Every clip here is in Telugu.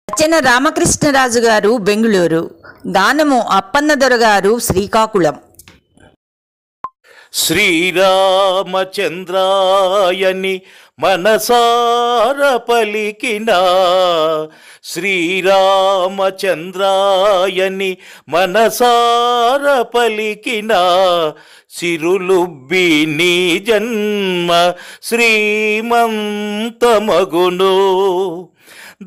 రచన రామకృష్ణరాజు గారు బెంగుళూరు. గానము అప్పన్నదొర గారు శ్రీకాకుళం. శ్రీరామచంద్రాయని మనసార పలికిన, శ్రీరామచంద్రాయని మనసార పలికిన, సిరులుబ్బి నీ జన్మ శ్రీమంతమగును.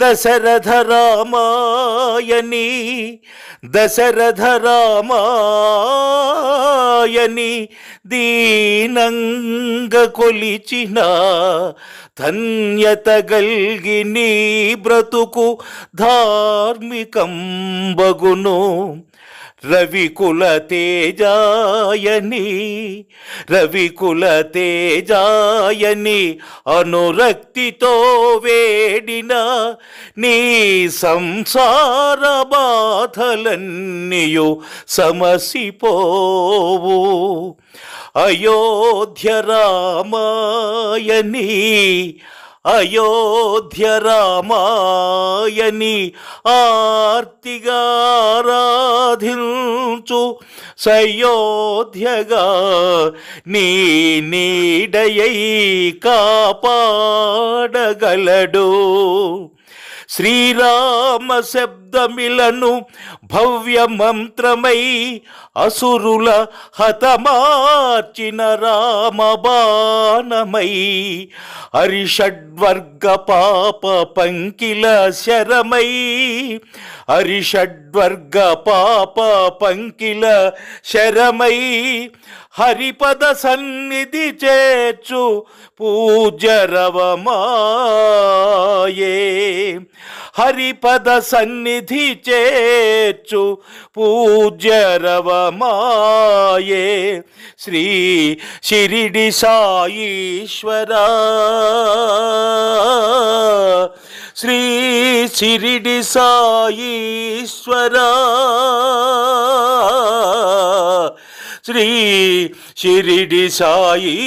దశరథ రామాయని, దశరథ రామాయని దీనంగ కొలిచిన, ధన్యత గల్గి నీ బ్రతుకు ధార్మికంబగును. రవికుల తేజాయని, రవికుల తేజాయని అనురక్తితో వేడిన, నీ సంసార బాధలన్నీయు సమసిపోవు. అయోధ్య రామాయని, అయోధ్య రామాయని ఆర్తిగా ఆరాధించు, సయోధ్యగా నీ నీడయై కాపాడగలడు. శ్రీరామ శబ్దమిలను భవ్య మంత్రమై, అసురుల హతమార్చిన రామబాణమై, అరిషడ్వర్గ పాప పంకిల శరమై, అరిషడ్వర్గ పాప పంకిల శరమై, హరిపద సన్నిధి చేర్చు పూజరవమాయే, హరిపద సన్నిధి చేర్చు పూజరవమాయే. శ్రీ షిరిడి సాయీశ్వరా, శ్రీ షిరిడి సాయీశ్వరా, శ్రీ షిరిడి సాయీశ్వరా.